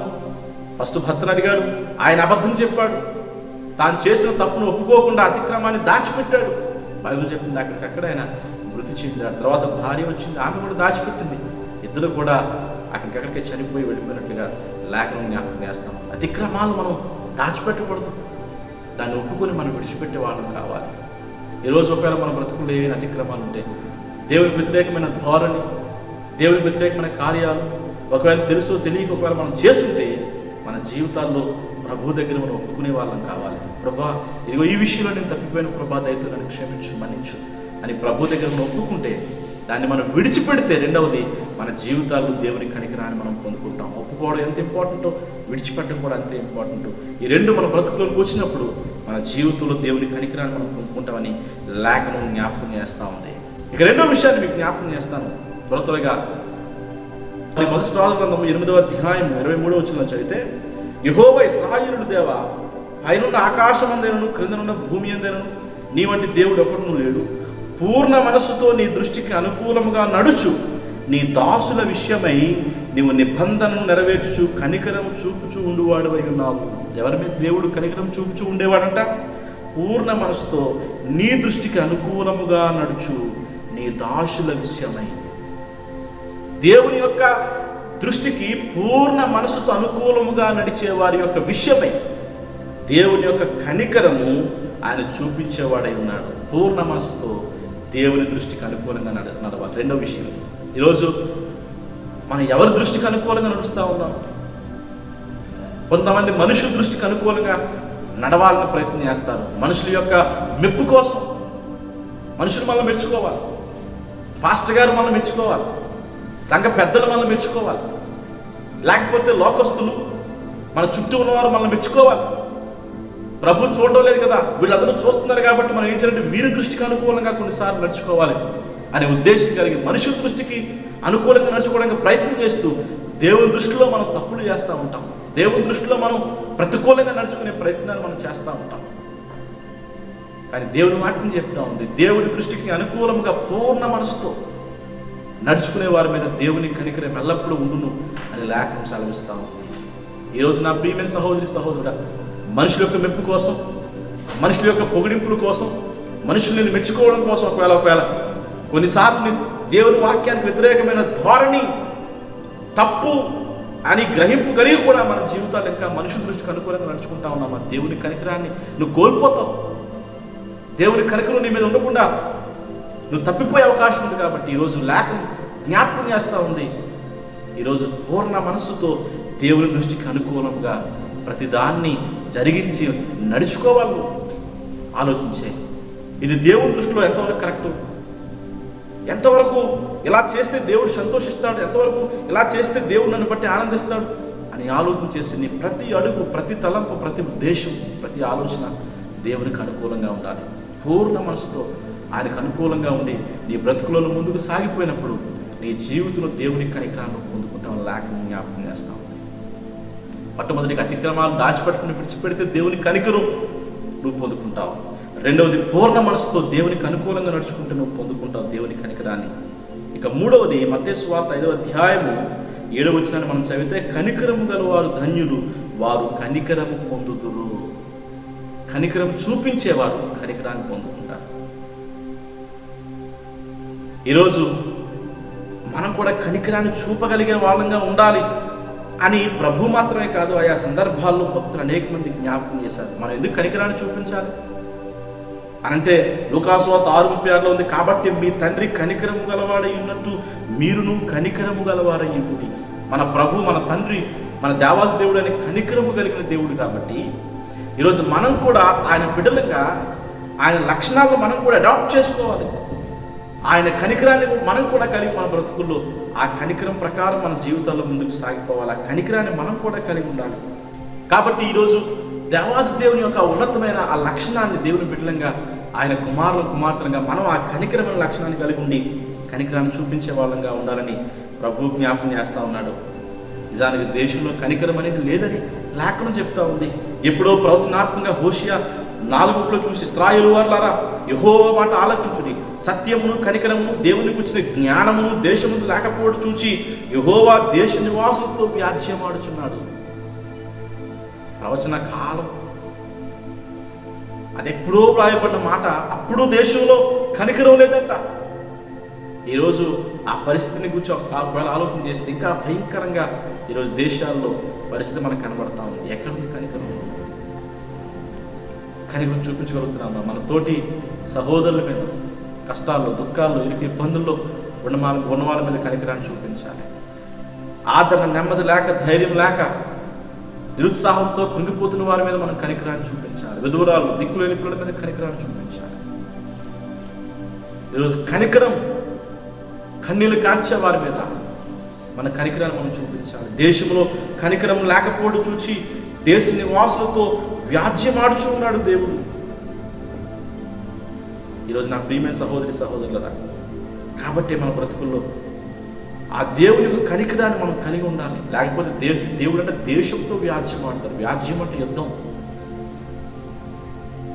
Speaker 1: ఫస్ట్ భర్తను అడిగాడు, ఆయన అబద్ధం చెప్పాడు, తాను చేసిన తప్పును ఒప్పుకోకుండా అతిక్రమాన్ని దాచిపెట్టాడు. బైబిల్ చెప్పింది అక్కడికక్కడ ఆయన మృతి చెందాడు. తర్వాత భార్య వచ్చింది, ఆమె కూడా దాచిపెట్టింది. ఇద్దరు కూడా అక్కడికక్కడికే చనిపోయి వెళ్ళిపోయినట్లుగా లేఖనం జ్ఞాపకం చేస్తాం. అతిక్రమాలు మనం దాచిపెట్టకూడదు, దాన్ని ఒప్పుకొని మనం విడిచిపెట్టే వాళ్ళం కావాలి. ఈరోజు ఒకవేళ మన బ్రతుకుల్లో ఏవైనా అతిక్రమాలు ఉంటే, దేవునికి వ్యతిరేకమైన ధోరణి, దేవునికి వ్యతిరేకమైన కార్యాలు ఒకవేళ తెలుసో తెలియక ఒకవేళ మనం చేస్తుంటే మన జీవితాల్లో ప్రభు దగ్గర మనం ఒప్పుకునే వాళ్ళం కావాలి. ప్రభా, ఇదిగో ఈ విషయంలో నేను తప్పిపోయిన ప్రభా, దయతో నన్ను క్షమించు, మన్నించు అని ప్రభు దగ్గర మనం ఒప్పుకుంటే, దాన్ని మనం విడిచిపెడితే రెండవది మన జీవితాల్లో దేవుని కనికరాన్ని మనం పొందుకుంటాం. ఒప్పుకోవడం ఎంత ఇంపార్టెంటో విడిచిపెట్టడం కూడా అంతే ఇంపార్టెంట్. ఈ రెండు మన బ్రతుకులో కూర్చున్నప్పుడు మన జీవితంలో దేవుని కనికరాన్ని మనం పొందుకుంటామని లేఖనం జ్ఞాపకం చేస్తూ ఉంది. ఇక రెండో విషయాన్ని మీకు జ్ఞాపకం చేస్తాను త్వరగా. మొదటి రాజుల గ్రంథం 8వ అధ్యాయం 23వ వచనంలో చదివితే, యెహోవా ఇశ్రాయేలు దేవా, పైనున్న ఆకాశం అందైనను క్రిందనున్న భూమి అందైనను నీ వంటి దేవుడు ఒకడును లేడు. పూర్ణ మనస్సుతో నీ దృష్టికి అనుకూలముగా నడుచు, నీ దాసుల విషయమై నీవు నిబంధనను నెరవేర్చు కనికరం చూపుచూ ఉండువాడు అయి ఉన్నావు. ఎవరి మీద దేవుడు కనికరం చూపుచూ ఉండేవాడంట? పూర్ణ మనసుతో నీ దృష్టికి అనుకూలముగా నడుచు, నీ దాసుల విషయమై. దేవుని యొక్క దృష్టికి పూర్ణ మనసుతో అనుకూలముగా నడిచే వారి యొక్క విషయమై దేవుని యొక్క కనికరము ఆయన చూపించేవాడై ఉన్నాడు. పూర్ణ మనసుతో దేవుని దృష్టికి అనుకూలంగా నడవాలి. రెండో విషయం, ఈరోజు మనం ఎవరి దృష్టికి అనుకూలంగా నడుస్తూ ఉన్నాం? కొంతమంది మనుషుల దృష్టికి అనుకూలంగా నడవాలని ప్రయత్నం చేస్తారు. మనుషుల యొక్క మెప్పు కోసం మనుషులు మనల్ని మెచ్చుకోవాలి, పాస్టర్ గారు మనల్ని మెచ్చుకోవాలి, సంఘ పెద్దలు మనల్ని మెచ్చుకోవాలి, లేకపోతే లోకస్తులు మన చుట్టూ ఉన్నవారు మనల్ని మెచ్చుకోవాలి. ప్రభు చూడడం లేదు కదా, వీళ్ళందరూ చూస్తున్నారు కాబట్టి మనం ఏం చేయాలంటే వీరి దృష్టికి అనుకూలంగా కొన్నిసార్లు నడుచుకోవాలి అనే ఉద్దేశం కలిగి మనుషుల దృష్టికి అనుకూలంగా నడుచుకోవడానికి ప్రయత్నం చేస్తూ దేవుని దృష్టిలో మనం తప్పులు చేస్తూ ఉంటాం. దేవుని దృష్టిలో మనం ప్రతికూలంగా నడుచుకునే ప్రయత్నాలు మనం చేస్తూ ఉంటాం. కానీ దేవుని వాక్యం చెప్తా ఉంది, దేవుని దృష్టికి అనుకూలంగా పూర్ణ మనసుతో నడుచుకునే వారి మీద దేవుని కనికరం ఎల్లప్పుడూ ఉండును అని లేఖనం సెలవిస్తూ ఉంది. ఈరోజు నా ప్రియమైన సహోదరి సహోదరుడా, మనుషుల యొక్క మెప్పు కోసం, మనుషుల యొక్క పొగిడింపుల కోసం, మనుషుల్ని మెచ్చుకోవడం కోసం ఒకవేళ కొన్నిసార్లు దేవుని వాక్యానికి వ్యతిరేకమైన ధోరణి తప్పు అని గ్రహింపు కలిగి కూడా మన జీవితాలు ఇంకా మనుషుల దృష్టికి అనుకూలంగా నడుచుకుంటా ఉన్నామా? దేవుని కనికరాన్ని నువ్వు కోల్పోతావు. దేవుని కనికరం నీ మీద ఉండకుండా నువ్వు తప్పిపోయే అవకాశం ఉంది. కాబట్టి ఈరోజు లేఖనం జ్ఞాపకం చేస్తూ ఉంది, ఈరోజు పూర్ణ మనస్సుతో దేవుని దృష్టికి అనుకూలంగా ప్రతిదాన్ని జరిగించి నడుచుకోవాలి. ఆలోచించే ఇది దేవుని దృష్టిలో ఎంతవరకు కరెక్టు, ఎంతవరకు ఇలా చేస్తే దేవుడు సంతోషిస్తాడు, ఎంతవరకు ఇలా చేస్తే దేవుడు నన్ను బట్టి ఆనందిస్తాడు అని ఆలోచన చేసి నీ ప్రతి అడుగు, ప్రతి తలంపు, ప్రతి ఉద్దేశం, ప్రతి ఆలోచన దేవునికి అనుకూలంగా ఉండాలి. పూర్ణ మనసుతో ఆయనకు అనుకూలంగా ఉండి నీ బ్రతుకులలో ముందుకు సాగిపోయినప్పుడు నీ జీవితంలో దేవుని కనికరాన్ని పొందుకుంటామని లేఖనం జ్ఞాపకం చేస్తాం. మొట్టమొదటిగా అతిక్రమాలు దాచిపెట్టుకుని విడిచిపెడితే దేవుని కనికరం నువ్వు పొందుకుంటావు. రెండవది పూర్ణ మనసుతో దేవునికి అనుకూలంగా నడుచుకుంటే నువ్వు పొందుకుంటావు దేవుని కనికరాన్ని. ఇక మూడవది మత్తయి సువార్త 5వ అధ్యాయము 7వ వచనాన్ని మనం చదివితే, కనికరము గల వారు ధన్యులు, వారు కనికరము పొందుదురు. కనికరం చూపించేవారు కనికరాన్ని పొందుకుంటారు. ఈరోజు మనం కూడా కనికరాన్ని చూపగలిగే వాళ్ళంగా ఉండాలి అని ప్రభు మాత్రమే కాదు, ఆయా సందర్భాల్లో భక్తులు అనేక మంది జ్ఞాపకం చేశారు. మనం ఎందుకు కనికరాన్ని చూపించాలి అనంటే లూకాసు వార్త 6:36 ఉంది, కాబట్టి మీ తండ్రి కనికరము గలవాడై ఉన్నట్టు మీరును కనికరము గలవారయ్యుడి. మన ప్రభు, మన తండ్రి, మన దేవాది దేవుడు అనే కనికరము కలిగిన దేవుడు. కాబట్టి ఈరోజు మనం కూడా ఆయన బిడ్డలంగా ఆయన లక్షణాలను మనం కూడా అడాప్ట్ చేసుకోవాలి. ఆయన కనికరాన్ని మనం కూడా కలిగి మన బ్రతుకుల్లో ఆ కనికరం ప్రకారం మన జీవితాల్లో ముందుకు సాగిపోవాలి. ఆ కనికరాన్ని మనం కూడా కలిగి ఉండాలి. కాబట్టి ఈరోజు దేవాది దేవుని యొక్క ఉన్నతమైన ఆ లక్షణాన్ని దేవుని బిడ్డలంగా, ఆయన కుమారులు కుమార్తెలుగా మనం ఆ కనికరమైన లక్షణాన్ని కలిగి ఉండి కనికరాన్ని చూపించే వాళ్ళంగా ఉండాలని ప్రభు జ్ఞాపకం చేస్తూ ఉన్నాడు. నిజానికి దేశంలో కనికరం అనేది లేదని లేఖనం చెప్తా ఉంది. ఎప్పుడో ప్రవచనాత్మకంగా హోషియా 4:1 చూసి, ఇశ్రాయేలు వారులారా యెహోవా మాట ఆలకించుడి, సత్యమును కనికరమును దేవునికి వచ్చిన జ్ఞానమును దేశమును లేకపోవడం చూచి యెహోవా దేశ నివాసులతో వ్యాజ్యమాడుచున్నాడు. ప్రవచన కాలం అది ఎప్పుడో రాయబడిన మాట. అప్పుడు దేశంలో కనికరం లేదంట. ఈరోజు ఆ పరిస్థితిని గురించి ఒకవేళ ఆలోచన చేస్తే ఇంకా భయంకరంగా ఈరోజు దేశాల్లో పరిస్థితి మనకు కనబడతా ఉంది. ఎక్కడుంది కనికరం? కనికరం చూపించగలుగుతున్నామా? మన తోటి సహోదరుల మీద కష్టాల్లో, దుఃఖాల్లో, ఇరుకు ఇబ్బందుల్లో ఉన్న వాళ్ళ మీద కనికరాన్ని చూపించాలి. ఆదరణ, నెమ్మది లేక, ధైర్యం లేక, నిరుత్సాహంతో కృంగిపోతున్న వారి మీద మనం కనికరాన్ని చూపించాలి. విధురాలు, దిక్కులేని పిల్లల మీద కనికరాన్ని చూపించాలి. ఈరోజు కనికరం, కన్నీళ్లు కార్చే వారి మీద మన కనికరాన్ని మనం చూపించాలి. దేశంలో కనికరం లేకపోవడం చూచి దేశ నివాసులతో వ్యాజ్యమాడుచు ఉన్నాడు దేవుడు. ఈరోజు నా ప్రియమైన సహోదరి సహోదరులరా, కాబట్టి మన బ్రతుకుల్లో ఆ దేవుని యొక్క కనికరాన్ని మనం కలిగి ఉండాలి. లేకపోతే దేవుడు అంటే దేశంతో వ్యాజ్యం ఆడతారు. వ్యాజ్యం అంటే యుద్ధం.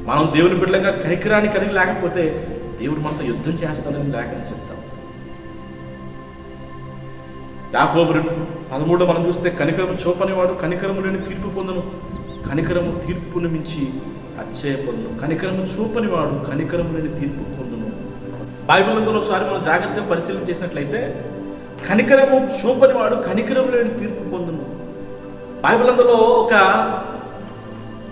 Speaker 1: మనం దేవుని బిడ్డలంగా కనికరాన్ని కలిగి లేకపోతే దేవుడు మనతో యుద్ధం చేస్తాడని లేఖనం చెప్తాం. యాకోబు 2:13 మనం చూస్తే, కనికరము చూపనివాడు కనికరము లేని తీర్పు పొందును, కనికరము తీర్పును మించి అచ్చయ పొందును. కనికరము చూపనివాడు కనికరము లేని తీర్పు పొందును. బైబిల్ అందులో ఒకసారి మనం జాగ్రత్తగా పరిశీలన చేసినట్లయితే, కనికరము చూపనివాడు కనికరము లేని తీర్పు పొందును. బైబిల్ అందులో ఒక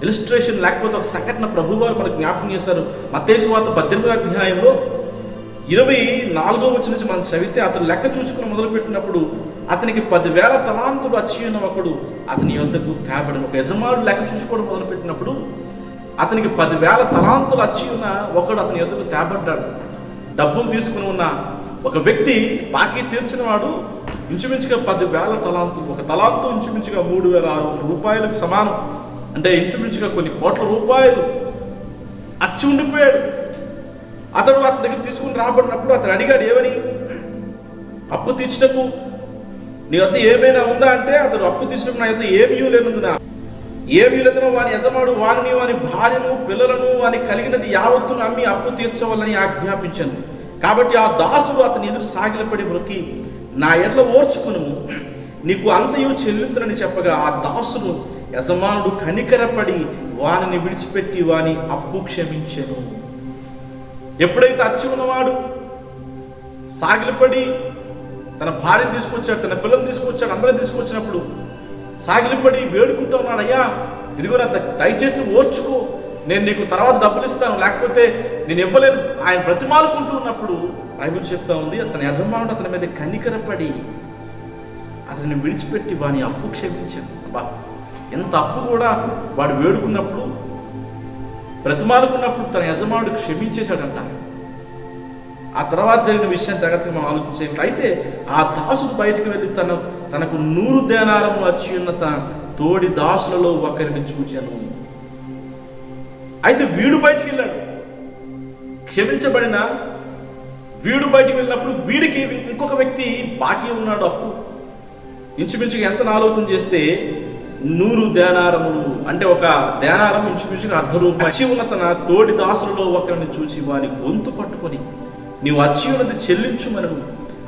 Speaker 1: ఇలిస్ట్రేషన్ లేకపోతే ఒక సంఘటన ప్రభువారు మనకు జ్ఞాపకం చేశారు. మత్తయి సువార్త 18వ అధ్యాయంలో 24వ వచనం నుంచి మనం చదివితే, అతను లెక్క చూసుకుని మొదలుపెట్టినప్పుడు అతనికి 10,000 తలాంతులు అచ్చి ఉన్న ఒకడు అతని యొద్దకు తేబడను. ఒక యజమానుడు లెక్క చూసుకోవడం మొదలుపెట్టినప్పుడు అతనికి 10,000 తలాంతులు అచ్చి ఉన్న ఒకడు అతని యొద్దకు తేబడ్డాడు. డబ్బులు తీసుకుని ఉన్న ఒక వ్యక్తి బాకీ తీర్చిన వాడు ఇంచుమించుగా 10,000 తలాంతులు. ఒక తలాంతు ఇంచుమించుగా 3,600 రూపాయలకు సమానం. అంటే ఇంచుమించుగా కొన్ని కోట్ల రూపాయలు అచ్చి ఉండిపోయాడు. అతడు అతని దగ్గర తీసుకుని రాబడినప్పుడు అతను అడిగాడు, ఏమని? అప్పు తీర్చుటకు నీ వద్ద ఏమైనా ఉందా అంటే, అతడు అప్పు తీర్చుటకు నా వద్ద ఏమీ లేనందున వాని యజమాడు వాని వాని భార్యను పిల్లలను వాని కలిగినది యావత్తును అమ్మి అప్పు తీర్చవాలని ఆజ్ఞాపించాను. కాబట్టి ఆ దాసుడు అతని ఎదురు సాగిలపడి మొక్కి, నా ఎడ్ల ఓర్చుకును, నీకు అంతయు చెల్లించునని చెప్పగా ఆ దాసుడు యజమానుడు కనికరపడి వానిని విడిచిపెట్టి వాని అప్పు క్షమించెను. ఎప్పుడైతే అచ్చి ఉన్నవాడు సాగిలపడి తన భార్యను తీసుకొచ్చాడు, తన పిల్లల్ని తీసుకొచ్చాడు, అందరిని తీసుకొచ్చినప్పుడు సాగిలపడి వేడుకుంటూ ఉన్నాడు, అయ్యా ఇదిగో నా దయచేసి ఓర్చుకో, నేను నీకు తర్వాత డబ్బులు ఇస్తాను, లేకపోతే నేను ఇవ్వలేను. ఆయన బ్రతిమాలుకుంటూ ఉన్నప్పుడు బైబిల్ చెప్తా ఉంది, అతని యజమానుడు అతని మీద కనికరపడి అతన్ని విడిచిపెట్టి వాని అప్పు క్షమించాడు. అబ్బా, ఎంత అప్పు కూడా వాడు వేడుకున్నప్పుడు, బ్రతిమాలుకున్నప్పుడు తన యజమానుడు క్షమించేశాడంట. ఆ తర్వాత జరిగిన విషయం జాగ్రత్తగా మనం ఆలోచించేట్లయితే, ఆ దాసుడు బయటకు వెళ్ళి తనకు 100 దేనారము వచ్చి ఉన్న తన తోడి దాసులలో ఒకరిని చూచాను. అయితే వీడు బయటికి వెళ్ళాడు. క్షమించబడిన వీడు బయటికి వెళ్ళినప్పుడు వీడికి ఇంకొక వ్యక్తి బాకీ ఉన్నాడు అప్పు. ఇంచుమించుగా ఎంత ఆలోచన చేస్తే 100 దేనారములు అంటే ఒక దేనారం ఇంచుమించుగా ₹1 అచ్చి ఉన్న తన తోడి దాసులలో ఒకరిని చూసి వాని గొంతు పట్టుకొని, నీవు అచ్చి ఉన్నది చెల్లించుమను.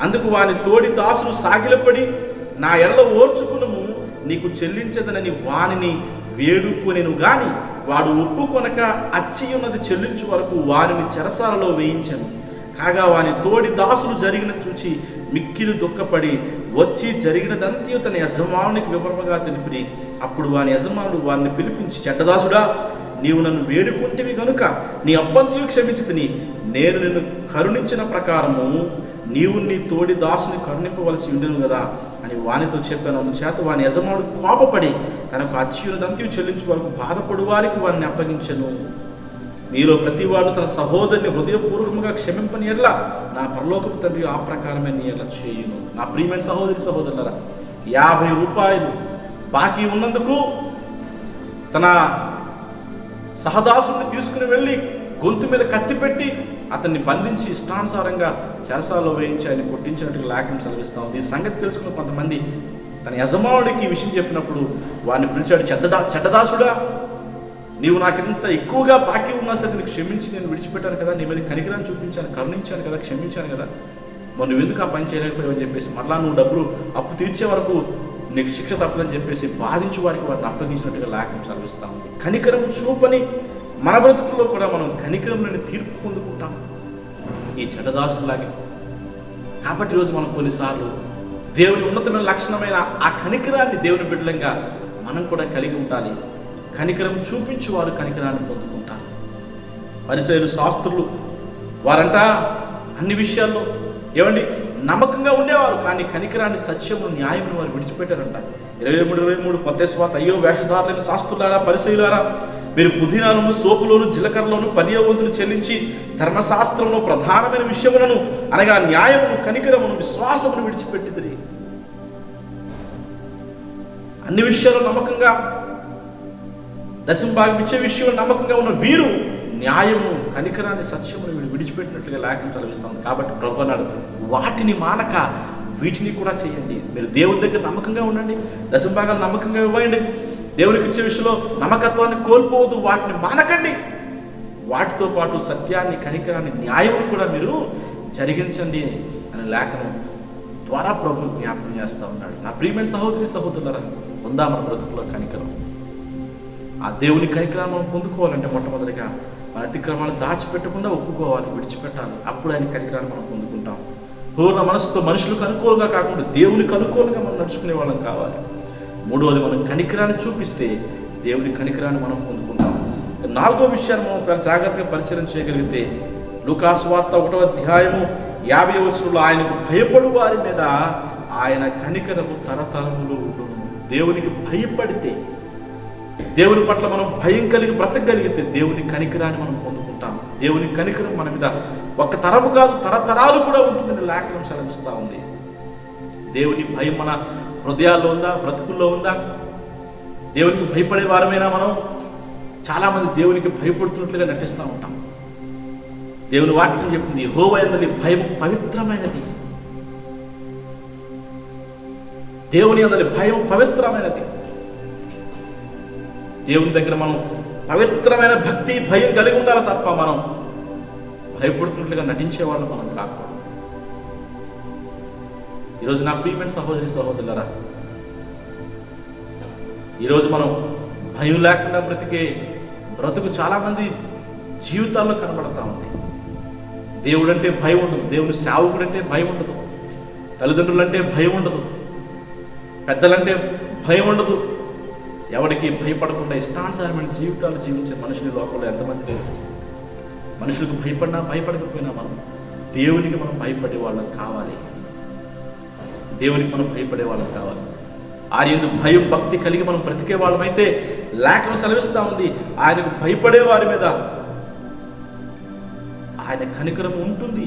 Speaker 1: అందుకు వాని తోడి దాసులు సాగిలపడి, నా ఎడల ఓర్చుకును, నీకు చెల్లించదనని వానిని వేడుకొనెను గాని వాడు ఒప్పుకొనక అచ్చి ఉన్నది చెల్లించు వరకు వారిని చెరసాలలో వేయించెను. కాగా వాని తోడి దాసులు జరిగినది చూచి మిక్కిలి దుఃఖపడి వచ్చి జరిగినదంతయు తన యజమానునికి వివరముగా తెలిపిరి. అప్పుడు వాని యజమానుడు వారిని పిలిపించి, చెడ్డదాసుడా, నీవు నన్ను వేడుకుంటేవి గనుక నీ అప్పంతయు క్షమించి తిని, నేను నిన్ను కరుణించిన ప్రకారము నీవు నీ తోడి దాసుని కరుణింపవలసి ఉండేను కదా అని వానితో చెప్పాను. అందుచేత వాని యజమానుడు కోపపడి తనకు అచ్చియున్నదంతయు చెల్లించు వరకు బాధపడు వారికి వారిని అప్పగించెను. మీలో ప్రతివాడు తన సహోదరుని హృదయపూర్వకంగా క్షమింపని ఎడ్ల నా పరలోకపు తండ్రి ఆ ప్రకారమే నీ ఎడ్ల చేయును. నా ప్రియమైన సహోదరి సహోదరులారా, 50 రూపాయలు బాకీ ఉన్నందుకు తన సహదాసుని తీసుకుని వెళ్ళి గొంతు మీద కత్తి పెట్టి అతన్ని బంధించి ఇష్టానుసారంగా చెరసాలలో వేయించి ఆయన కొట్టించినట్టుగా లేఖనం సెలవిస్తా ఉంది. ఈ సంగతి తెలుసుకున్న కొంతమంది తన యజమానుడికి ఈ విషయం చెప్పినప్పుడు వాడిని పిలిచాడు, చెడ్డదాసుడా, నీవు నాకింత ఎక్కువగా బాకీ ఉన్నా సరే నీకు క్షమించి నేను విడిచిపెట్టాను కదా, నీ మీద కనికరాన్ని చూపించాను, కరుణించాను కదా, క్షమించాను కదా, మరి నువ్వు ఎందుకు ఆ పని చేయలేకపోయావని చెప్పేసి మరలా నువ్వు డబ్బులు అప్పు తీర్చే వరకు నీకు శిక్ష తప్పదని చెప్పేసి బాధించు వారికి వారిని అప్పగించినట్టుగా లేఖనం సెలవిస్తా ఉంది. కనికరం చూపని మన బ్రతుకుల్లో కూడా మనం కనికరంలోని తీర్పు పొందుకుంటాం ఈ చెడ్డదాసులాగే. కాబట్టి ఈరోజు మనం కొన్నిసార్లు దేవుని ఉన్నతమైన లక్షణమైన ఆ కనికరాన్ని దేవుని బిడ్డలంగా మనం కూడా కలిగి ఉండాలి. కనికరం చూపించి వారు కనికరాన్ని పొందుకుంటారు. పరిసయ్యులు, శాస్త్రులు వారంట అన్ని విషయాల్లో ఏమండి నమ్మకంగా ఉండేవారు, కానీ కనికరాన్ని, సత్యము, న్యాయమును వారు విడిచిపెట్టారంట. 23:23 మత్తయి సువార్త, అయ్యో వేషధారులైన శాస్త్రులారా, పరిసయ్యులారా, మీరు పుదీనాలోను, సోపులోను, జీలకర్రలోను 10వ వంతులు చెల్లించి ధర్మశాస్త్రంలో ప్రధానమైన విషయములను అనగా న్యాయమును, కనికరమును, విశ్వాసమును విడిచిపెట్టిదిరి. అన్ని విషయాలు నమ్మకంగా, దశంభాగం ఇచ్చే విషయంలో నమ్మకంగా ఉన్న వీరు న్యాయము, కనికరాన్ని, సత్యమును వీడు విడిచిపెట్టినట్లుగా లేఖనం చదివిస్తాం. కాబట్టి ప్రభువు అన్నాడు, వాటిని మానక వీటిని కూడా చేయండి. మీరు దేవుని దగ్గర నమ్మకంగా ఉండండి, దశంభాగాలు నమ్మకంగా ఇవ్వండి, దేవునికి ఇచ్చే విషయంలో నమ్మకత్వాన్ని కోల్పోవద్దు, వాటిని మానకండి. వాటితో పాటు సత్యాన్ని, కనికరాన్ని, న్యాయమును కూడా మీరు జరిగించండి అనే లేఖనం ద్వారా ప్రభు జ్ఞాపకం చేస్తూ ఉన్నాడు. నా ప్రియమైన సహోదరి సహోదరులారా, ఉందా మన బ్రతుకులో కనికరం? ఆ దేవుని కనికరాన్ని మనం పొందుకోవాలంటే మొట్టమొదటిగా మన అతిక్రమాలను దాచిపెట్టకుండా ఒప్పుకోవాలి, విడిచిపెట్టాలి. అప్పుడు ఆయన కనికరాన్ని మనం పొందుకుంటాం. పూర్ణ మనసుతో మనుషులకు అనుకూలంగా కాకుండా దేవునికి అనుకూలంగా మనం నడుచుకునే వాళ్ళం కావాలి. మూడవది, మనం కనికరాన్ని చూపిస్తే దేవుని కనికరాన్ని మనం పొందుకుంటాం. 4వ విషయాన్ని మనం ఒక జాగ్రత్తగా పరిశీలన చేయగలిగితే, లూకాసు వార్త 1వ అధ్యాయము 50వ వచనంలో, ఆయనకు భయపడు వారి మీద ఆయన కనికరము తరతరములు ఉండును. దేవునికి భయపడితే, దేవుని పట్ల మనం భయం కలిగి బ్రతకగలిగితే దేవుని కనికరాన్ని మనం పొందుకుంటాం. దేవుని కనికరం మన మీద ఒక్క తరము కాదు, తరతరాలు కూడా ఉంటుందని లేఖనం సెలవిస్తూ ఉంది. దేవుని భయం మన హృదయాల్లో ఉందా, బ్రతుకుల్లో ఉందా? దేవునికి భయపడే వారమైనా మనం? చాలామంది దేవునికి భయపడుతున్నట్లుగా నటిస్తూ ఉంటాం. దేవుని వాక్యం చెప్పింది, యెహోవా యందు భయం పవిత్రమైనది. దేవుని యందు భయం పవిత్రమైనది. దేవుని దగ్గర మనం పవిత్రమైన భక్తి, భయం కలిగి ఉండాలి తప్ప మనం భయపడుతున్నట్లుగా నటించేవాళ్ళు మనం కాకూడదు. ఈరోజు నా ప్రియమైన సహోదరి సహోదరులారా, ఈరోజు మనం భయం లేకుండా బ్రతికే బ్రతుకు చాలామంది జీవితాల్లో కనబడతా ఉంది. దేవుడు అంటే భయం ఉండదు, దేవుని సేవకుడు అంటే భయం ఉండదు, తల్లిదండ్రులు అంటే భయం ఉండదు, పెద్దలంటే భయం ఉండదు. ఎవరికి భయపడకుండా ఇష్టానుసారమైన జీవితాలు జీవించే మనుషుల లోకంలో ఎంతమంది లేరు? మనుషులకు భయపడినా భయపడకపోయినా మనం దేవునికి మనం భయపడే వాళ్ళం కావాలి. దేవునికి మనం భయపడే వాళ్ళం కావాలి. ఆయన భయం, భక్తి కలిగి మనం బ్రతికే వాళ్ళమైతే లేఖనం సెలవిస్తూ ఉంది, ఆయనకు భయపడే వారి మీద ఆయన కనికరం ఉంటుంది.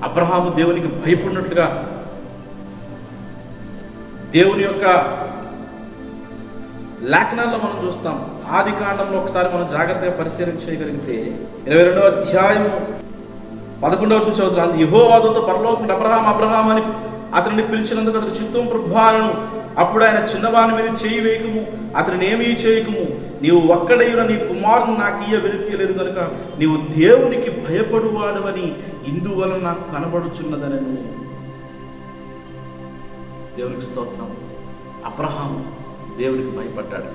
Speaker 1: అబ్రహాము దేవునికి భయపడినట్లుగా దేవుని యొక్క లేఖనాల్లో మనం చూస్తాం. ఆది కాండంలో ఒకసారి మనం జాగ్రత్తగా పరిశీలన చేయగలిగితే 22వ అధ్యాయం 11వ వచనం చదువుతున్నాం. యెహోవా దూత పరలోకం అబ్రహాం అని అతనిని పిలిచినందుకు అతని చిత్తం ప్రభువాను. అప్పుడు ఆయన, చిన్నవాని మీద చేయి వేయకము, అతనిని ఏమీ చేయకము, నీవు ఒక్కడైన నీ కుమారుని నాకు ఇయ్య వెలితీయలేదు కనుక నీవు దేవునికి భయపడువాడవని ఇందువలన నాకు కనబడుచున్నదనను. దేవునికి స్తోత్రం. అబ్రహాము దేవునికి భయపడ్డాడు.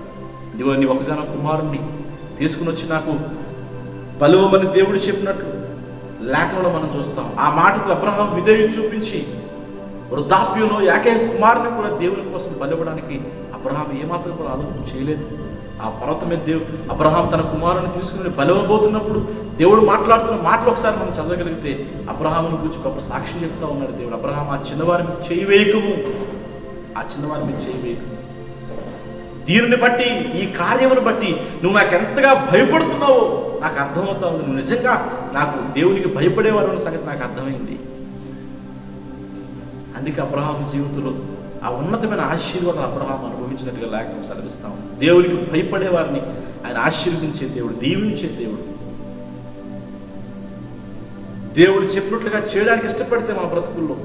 Speaker 1: ఇదిగో నీ ఒకగానో కుమారుణ్ణి తీసుకుని వచ్చి నాకు బలువమని దేవుడు చెప్పినట్లు లేఖనంలో మనం చూస్తాం. ఆ మాటకు అబ్రహాం విధేయత చూపించి వృద్ధాప్యంలో ఏకైక కుమారుని కూడా దేవుని కోసం బలివ్వడానికి అబ్రహాం ఏమాత్రం కూడా ఆలోచన చేయలేదు. ఆ పర్వతం మీద అబ్రహాం తన కుమారుని తీసుకుని బలివ్వబోతున్నప్పుడు దేవుడు మాట్లాడుతున్న మాటలు ఒకసారి మనం చదవగలిగితే అబ్రహాముని గురించి గొప్ప సాక్ష్యం చెప్తా ఉన్నాడు దేవుడు. అబ్రహాం, ఆ చిన్నవారి మీద చేయి వేయకము, ఆ చిన్నవారి మీద చేయి వేయకము. దీనిని బట్టి, ఈ కార్యమును బట్టి నువ్వు నాకు ఎంతగా భయపడుతున్నావో నాకు అర్థమవుతా ఉంది. నువ్వు నిజంగా నాకు దేవునికి భయపడేవాడు అన్న సంగతి నాకు అర్థమైంది. అందుకే అబ్రహాం జీవితంలో ఆ ఉన్నతమైన ఆశీర్వాదం అబ్రహాం అనుభవించినట్టుగా లేఖనం సెలవిస్తాం. దేవునికి భయపడే వారిని ఆయన ఆశీర్వదించే దేవుడు, దీవించే దేవుడు. దేవుడు చెప్పినట్లుగా చేయడానికి ఇష్టపడితే మన బ్రతుకుల్లో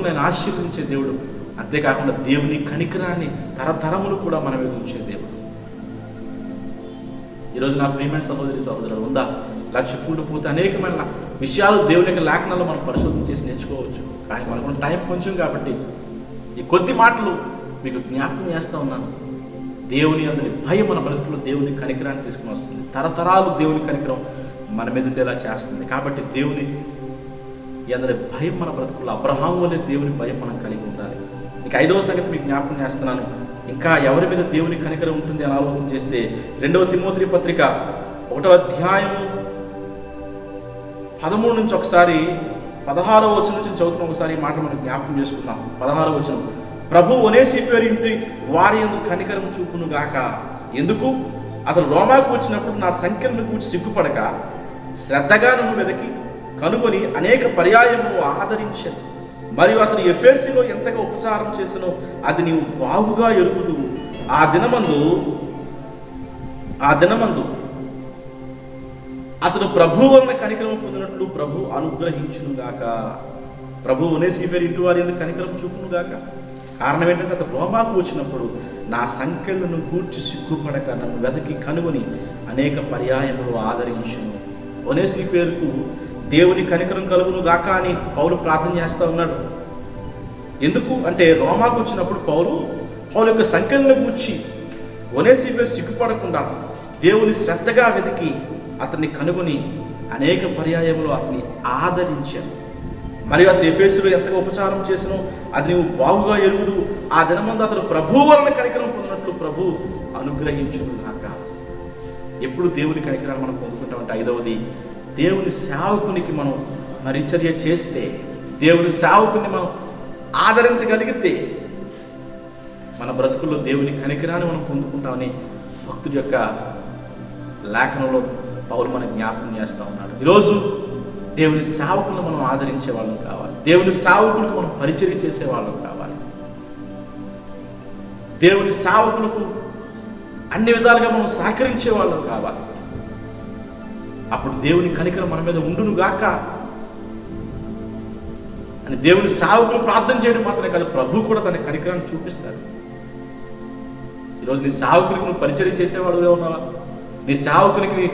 Speaker 1: ఆయన ఆశీర్వదించే దేవుడు. అంతేకాకుండా దేవుని కనికరాన్ని తరతరములు కూడా మన మీద ఉంచే దేవుడు. ఈరోజు నా ప్రియమైన సహోదరి సహోదరుడు ఉందా? ఇలా చెప్పుకుంటూ పోతే అనేకమైన విషయాలు దేవుని యొక్క లేఖనాల్లో మనం పరిశోధన చేసి నేర్చుకోవచ్చు. కానీ మనకు టైం కొంచెం కాబట్టి ఈ కొద్ది మాటలు మీకు జ్ఞాపకం చేస్తూ ఉన్నాను. దేవుని అందరి భయం మన బ్రతుకుల్లో దేవుని కనికరాన్ని తీసుకుని వస్తుంది. తరతరాలు దేవుని కనికరం మన మీద ఉండేలా చేస్తుంది. కాబట్టి దేవుని అందరి భయం మన బ్రతుకుల్లో అబ్రహాము వలె దేవుని భయం మనం కలిగి ఉండాలి. ఇక 5వ సంగతి మీకు జ్ఞాపకం చేస్తున్నాను. ఇంకా ఎవరి మీద దేవుని కనికరం ఉంటుంది అని ఆలోచన చేస్తే 2వ తిమోతి పత్రిక 1వ అధ్యాయము 13 నుంచి ఒకసారి 16వ వచనం నుంచి చదువుతున్న ఒకసారి ఈ మాట మనం జ్ఞాపకం చేసుకుందాం. 16వ వచనం, ప్రభు ఒనేసిఫరు ఇంటి వారి యందు కనికరం చూపును గాక. ఎందుకు? అతను రోమాకు వచ్చినప్పుడు నా సంఖ్యలను కూర్చి సిగ్గుపడక శ్రద్ధగా నన్ను వెదకి కనుగొని అనేక పర్యాయమును ఆదరించాను. మరియు అతను ఎఫెసీలో ఎంతగా ఉపచారం చేసినో అది నీవు బాగుగా ఎరుగుదువు. ఆ దినమందు అతడు ప్రభు వలన కనికరం పొందినట్లు ప్రభు అనుగ్రహించునుగాక. ప్రభు ఒనేసిఫరు ఇంటి వారి యందు కనికరం చూపునుగాక. కారణం ఏంటంటే అతను రోమాకు వచ్చినప్పుడు నా సంఖ్యలను కూర్చి సిగ్గుపడక నన్ను వెదకి కనుగొని అనేక పర్యాయములు ఆదరించును. ఒనేసిఫరుకు దేవుని కనికరం కలుగును గాక అని పౌలు ప్రార్థన చేస్తూ ఉన్నాడు. ఎందుకు అంటే రోమాకు వచ్చినప్పుడు పౌలు యొక్క సంఖ్యలను కూర్చి ఒనేసిఫరు సిగ్గుపడకుండా దేవుని శ్రద్ధగా వెతికి అతన్ని కనుగొని అనేక పర్యాయములు అతన్ని ఆదరించాను. మరియు అతను ఎఫెసీలో ఎంతగా ఉపచారం చేసినో అది నీవు బాగుగా ఎరుగుదు. ఆ దినమందు అతను ప్రభు వలన కనికరం పొందినట్లు ప్రభు అనుగ్రహించును గాక. ఎప్పుడు దేవుని కనికరాన్ని మనం పొందుకుంటామంటే 5వది, దేవుని సేవకునికి మనం పరిచర్య చేస్తే, దేవుని సేవకుని మనం ఆదరించగలిగితే మన బ్రతుకుల్లో దేవుని కనికరాన్ని మనం పొందుకుంటామని భక్తుడి యొక్క లేఖనంలో పౌలు మనకు జ్ఞాపకం చేస్తూ ఉన్నాడు. ఈరోజు దేవుని సేవకులను మనం ఆదరించే వాళ్ళం కావాలి. దేవుని సేవకులకు మనం పరిచర్య చేసే వాళ్ళం కావాలి. దేవుని సేవకులకు అన్ని విధాలుగా మనం సహకరించే వాళ్ళం కావాలి. అప్పుడు దేవుని కనికరం మన మీద ఉండును గాక అని దేవుని సేవకులు ప్రార్థన చేయడం మాత్రమే కాదు, ప్రభు కూడా తన కనికరాన్ని చూపిస్తాడు. ఈరోజు నీ సేవకునికి నువ్వు పరిచర్య చేసేవాడుగా ఉన్నావా? నీ సేవకునికి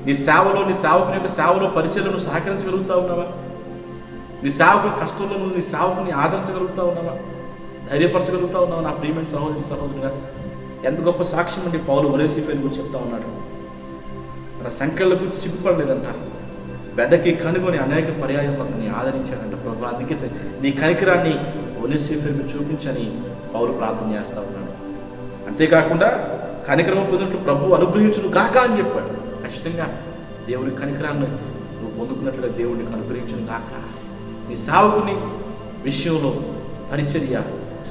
Speaker 1: నీ సేవకుని యొక్క సేవలో పరిచర్యలో నువ్వు సహకరించగలుగుతా ఉన్నావా? నీ సేవకుని కష్టంలో నువ్వు నీ సేవకుని ఆదరించగలుగుతా ఉన్నావా? ధైర్యపరచగలుగుతా ఉన్నావా? నా ప్రియమైన సహోదరుగా ఎంత గొప్ప సాక్ష్యం అండి పౌలు ఒనేసిఫరు గురించి చెప్తా ఉన్నాడు. తన సంఖ్యల గురించి సిగ్గుపడలేదంట, వెదకి కనుగొని అనేక పర్యాయం అతన్ని ఆదరించాడంట. ప్రభు అందుకే నీ కనికరాన్ని ఒనేసిఫరు చూపించని పౌలు ప్రార్థన చేస్తూ ఉన్నాడు. అంతేకాకుండా కనికరం పొందినట్లు ప్రభు అనుగ్రహించును గాక అని చెప్పాడు. ఖచ్చితంగా దేవుని కనికరాన్ని నువ్వు పొందుకున్నట్లుగా దేవుడికి అనుగ్రహించును గాక. నీ సేవకుని విషయంలో పరిచర్య,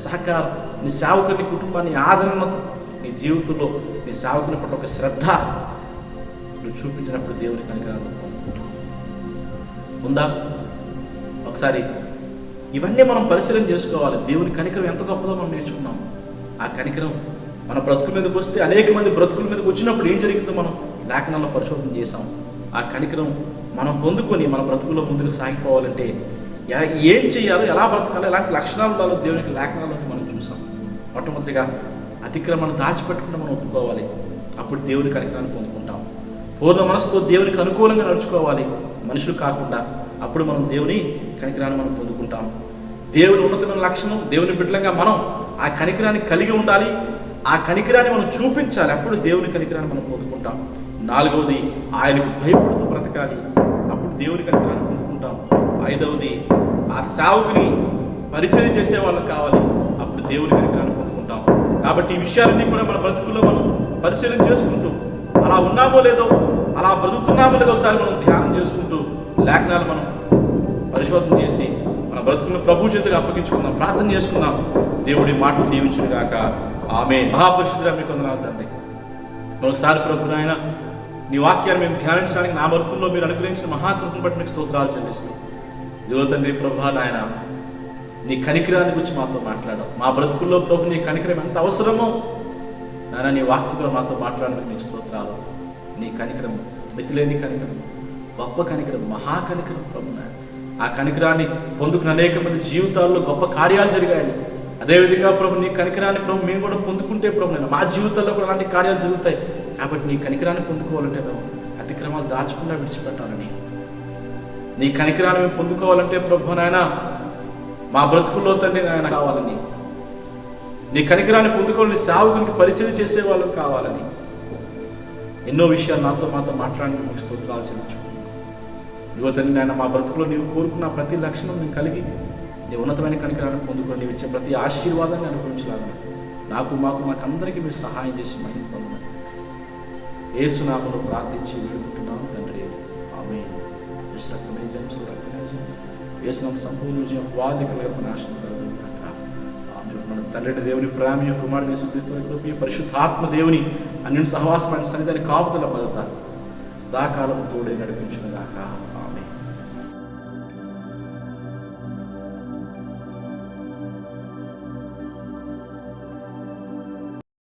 Speaker 1: సహకారం, నీ సేవకుని కుటుంబాన్ని ఆదరణతో నీ జీవితంలో నీ సేవకుని పట్ల ఒక శ్రద్ధ నువ్వు చూపించినప్పుడు దేవుని కనికరాన్ని పొందుకుంటావు. ఉందా? ఒకసారి ఇవన్నీ మనం పరిశీలన చేసుకోవాలి. దేవుని కనికరం ఎంత గొప్పదో మనం నేర్చుకున్నాము. ఆ కనికరం మన బ్రతుకు మీదకి వస్తే, అనేక మంది బ్రతుకుల మీదకి వచ్చినప్పుడు ఏం జరిగిందో మనం లేఖనాల్లో పరిశోధన చేసాం. ఆ కనికరం మనం పొందుకొని మన బ్రతుకులో ముందుకు సాగిపోవాలంటే ఏం చేయాలో, ఎలా బ్రతకాలో, ఎలాంటి లక్షణాలు ఉండాలో దేవునికి లేఖనాల్లో మనం చూసాం. మొట్టమొదటిగా అతిక్రమణను దాచిపెట్టకుండా మనం ఒప్పుకోవాలి. అప్పుడు దేవుని కనికరాన్ని పొందుకుంటాం. పూర్ణ మనసుతో దేవునికి అనుకూలంగా నడుచుకోవాలి, మనుషులు కాకుండా. అప్పుడు మనం దేవుని కనికరాన్ని మనం పొందుకుంటాం. దేవుని ఉన్నతమైన లక్షణం, దేవుని బిడ్డలంగా మనం ఆ కనికరాన్ని కలిగి ఉండాలి. ఆ కనికరాన్ని మనం చూపించాలి. అప్పుడు దేవుని కనికరాన్ని మనం పొందుకుంటాం. 4వది, ఆయనకు భయపడుతూ బ్రతకాలి. అప్పుడు దేవుని కనికరాన్ని పొందుకుంటాం. 5వది, ఆ సేవకుని పరిచయం చేసే వాళ్ళకి కావాలి. అప్పుడు దేవుని కనికరాన్ని పొందుకుంటాం. కాబట్టి ఈ విషయాలన్నీ కూడా మన బ్రతుకుల్లో మనం పరిశీలన చేసుకుంటూ, అలా ఉన్నామో లేదో, అలా బ్రతుకుతున్నామో లేదో ఒకసారి మనం ధ్యానం చేసుకుంటూ, లేఖనాలు మనం పరిశోధన చేసి మన బ్రతుకులను ప్రభు చేతికి అప్పగించుకుందాం, ప్రార్థన చేసుకుందాం. దేవుడి మాటలు దీవించును గాక. ఆమేన్. మహాపరిశుద్ధుడా మీకు వందనాలు తండ్రి. మరొకసారి ప్రభు నాయన, నీ వాక్యాన్ని మేము ధ్యానించడానికి నా బ్రతుకుల్లో మీరు అనుగ్రహించిన మహాకృపను బట్టి మీకు స్తోత్రాలు చెల్లిస్తూ, దేవ తండ్రి ప్రభా నాయన, నీ కనికరాన్ని గురించి మాతో మాట్లాడవు. మా బ్రతుకుల్లో ప్రభు నీ కనికరం ఎంత అవసరమో నాయన నీ వాక్యంలో మాతో మాట్లాడడానికి మీకు స్తోత్రాలు. నీ కనికరం మితిలేని కనికరం, గొప్ప కనికరం, మహాకనికరం ప్రభు నాయన. ఆ కనికరాన్ని పొందుకున్న అనేక మంది జీవితాల్లో గొప్ప కార్యాలు జరిగాయని, అదేవిధంగా ప్రభు నీ కనికరాన్ని ప్రభు మేము కూడా పొందుకుంటే ప్రభు నాయన మా జీవితాల్లో కూడా అలాంటి కార్యాలు జరుగుతాయి. కాబట్టి నీ కనికరాన్ని పొందుకోవాలంటే మేము అతిక్రమాలు దాచకుండా విడిచిపెట్టాలని, నీ కనికరాన్ని మేము పొందుకోవాలంటే ప్రభు నాయన మా బ్రతుకుల్లో తండ్రి నాయన కావాలని, నీ కనికరాన్ని పొందుకోవాలని సేవకునికి పరిచయం చేసే వాళ్ళు కావాలని ఎన్నో విషయాలు నాతో మాతో మాట్లాడడానికి మీకు స్తోత్రాలు చెల్లించుకుంటున్నాను. ఇదిగో తండ్రి నాయన, మా బ్రతుకులో నీవు కోరుకున్న ప్రతి లక్షణం మేము కలిగి నీ ఉన్నతమైన కనికరాన్ని పొందుకొని నీవు ఇచ్చే ప్రతి ఆశీర్వాదాన్ని అనుభవించాలని మాకందరికీ మీరు సహాయం చేసి మహిమ పొందమని యేసు నామములో ప్రార్థించి వేడుకుంటున్నాం తండ్రి. ఆమేన్. యేసు రక్తమే జయం, యేసు నామమున సంపూర్ణ విజయం, వాది కలగక నాశనం కలుగును గాక. ఆమేన్. మన తండ్రి దేవుని ప్రేమ, కుమారుడు యేసుక్రీస్తు వారి కృప, పరిశుద్ధాత్మ దేవుని అన్యుని సహవాసమైన సన్నిధాని కాపుదల భద్రత సదాకాలం తోడే నడిపించును గాక.